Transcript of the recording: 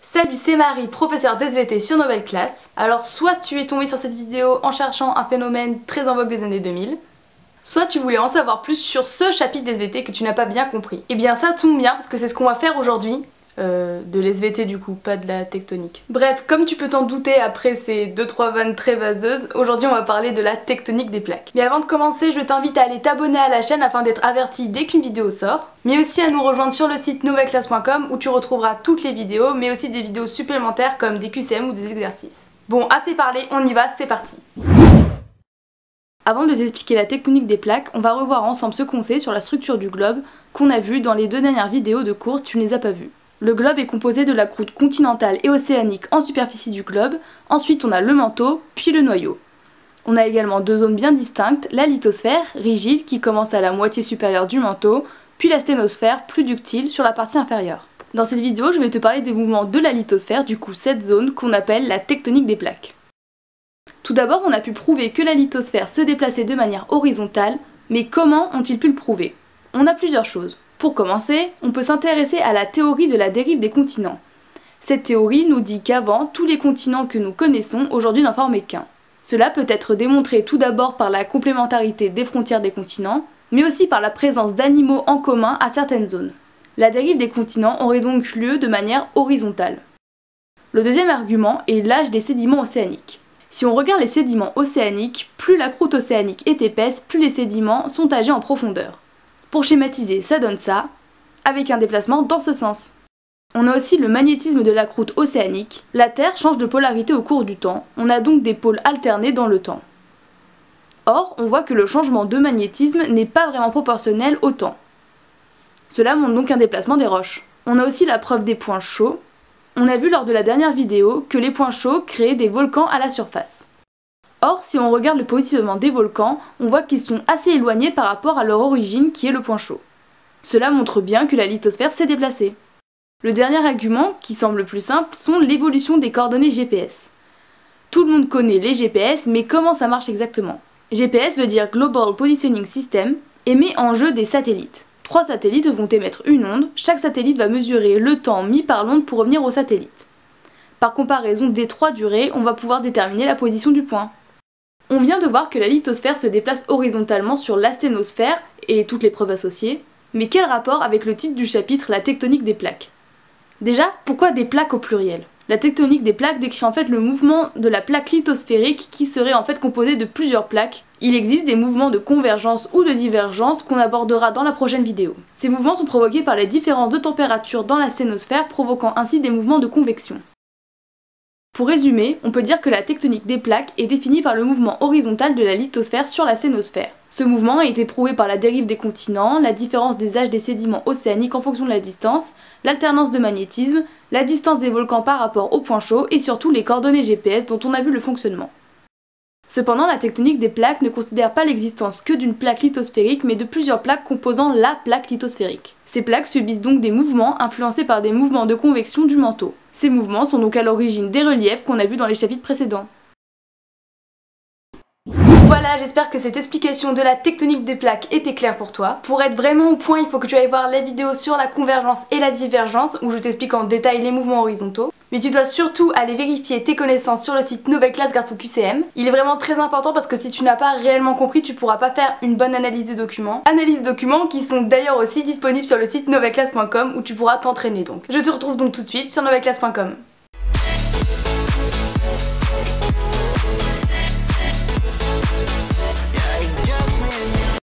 Salut, c'est Marie, professeure d'SVT sur Nouvelle Classe. Alors soit tu es tombé sur cette vidéo en cherchant un phénomène très en vogue des années 2000, soit tu voulais en savoir plus sur ce chapitre d'SVT que tu n'as pas bien compris. Et bien ça tombe bien parce que c'est ce qu'on va faire aujourd'hui. De l'SVT du coup, pas de la tectonique. Bref, comme tu peux t'en douter après ces 2-3 vannes très vaseuses, aujourd'hui on va parler de la tectonique des plaques. Mais avant de commencer, je t'invite à aller t'abonner à la chaîne afin d'être averti dès qu'une vidéo sort, mais aussi à nous rejoindre sur le site nouvellleclasse.com où tu retrouveras toutes les vidéos, mais aussi des vidéos supplémentaires comme des QCM ou des exercices. Bon, assez parlé, on y va, c'est parti. Avant de t'expliquer la tectonique des plaques, on va revoir ensemble ce qu'on sait sur la structure du globe qu'on a vu dans les 2 dernières vidéos de cours si tu ne les as pas vues. Le globe est composé de la croûte continentale et océanique en superficie du globe, ensuite on a le manteau, puis le noyau. On a également 2 zones bien distinctes, la lithosphère, rigide, qui commence à la moitié supérieure du manteau, puis la sténosphère, plus ductile, sur la partie inférieure. Dans cette vidéo, je vais te parler des mouvements de la lithosphère, du coup cette zone qu'on appelle la tectonique des plaques. Tout d'abord, on a pu prouver que la lithosphère se déplaçait de manière horizontale, mais comment ont-ils pu le prouver? On a plusieurs choses. Pour commencer, on peut s'intéresser à la théorie de la dérive des continents. Cette théorie nous dit qu'avant, tous les continents que nous connaissons aujourd'hui n'en formaient qu'un. Cela peut être démontré tout d'abord par la complémentarité des frontières des continents, mais aussi par la présence d'animaux en commun à certaines zones. La dérive des continents aurait donc lieu de manière horizontale. Le deuxième argument est l'âge des sédiments océaniques. Si on regarde les sédiments océaniques, plus la croûte océanique est épaisse, plus les sédiments sont âgés en profondeur. Pour schématiser, ça donne ça, avec un déplacement dans ce sens. On a aussi le magnétisme de la croûte océanique. La Terre change de polarité au cours du temps, on a donc des pôles alternés dans le temps. Or, on voit que le changement de magnétisme n'est pas vraiment proportionnel au temps. Cela montre donc un déplacement des roches. On a aussi la preuve des points chauds. On a vu lors de la dernière vidéo que les points chauds créaient des volcans à la surface. Or, si on regarde le positionnement des volcans, on voit qu'ils sont assez éloignés par rapport à leur origine qui est le point chaud. Cela montre bien que la lithosphère s'est déplacée. Le dernier argument, qui semble le plus simple, sont l'évolution des coordonnées GPS. Tout le monde connaît les GPS, mais comment ça marche exactement? GPS veut dire Global Positioning System et met en jeu des satellites. 3 satellites vont émettre une onde, chaque satellite va mesurer le temps mis par l'onde pour revenir au satellite. Par comparaison des 3 durées, on va pouvoir déterminer la position du point. On vient de voir que la lithosphère se déplace horizontalement sur l'asténosphère et toutes les preuves associées, mais quel rapport avec le titre du chapitre, la tectonique des plaques? Déjà, pourquoi des plaques au pluriel? La tectonique des plaques décrit en fait le mouvement de la plaque lithosphérique qui serait en fait composée de plusieurs plaques. Il existe des mouvements de convergence ou de divergence qu'on abordera dans la prochaine vidéo. Ces mouvements sont provoqués par les différences de température dans la sténosphère, provoquant ainsi des mouvements de convection. Pour résumer, on peut dire que la tectonique des plaques est définie par le mouvement horizontal de la lithosphère sur la sténosphère. Ce mouvement a été prouvé par la dérive des continents, la différence des âges des sédiments océaniques en fonction de la distance, l'alternance de magnétisme, la distance des volcans par rapport au point chaud et surtout les coordonnées GPS dont on a vu le fonctionnement. Cependant, la tectonique des plaques ne considère pas l'existence que d'une plaque lithosphérique mais de plusieurs plaques composant la plaque lithosphérique. Ces plaques subissent donc des mouvements influencés par des mouvements de convection du manteau. Ces mouvements sont donc à l'origine des reliefs qu'on a vus dans les chapitres précédents. Voilà, j'espère que cette explication de la tectonique des plaques était claire pour toi. Pour être vraiment au point, il faut que tu ailles voir la vidéo sur la convergence et la divergence où je t'explique en détail les mouvements horizontaux. Mais tu dois surtout aller vérifier tes connaissances sur le site Nouvelle Classe grâce au QCM. Il est vraiment très important parce que si tu n'as pas réellement compris, tu pourras pas faire une bonne analyse de documents. Analyse de documents qui sont d'ailleurs aussi disponibles sur le site nouvellleclasse.com où tu pourras t'entraîner donc. Je te retrouve donc tout de suite sur nouvellleclasse.com.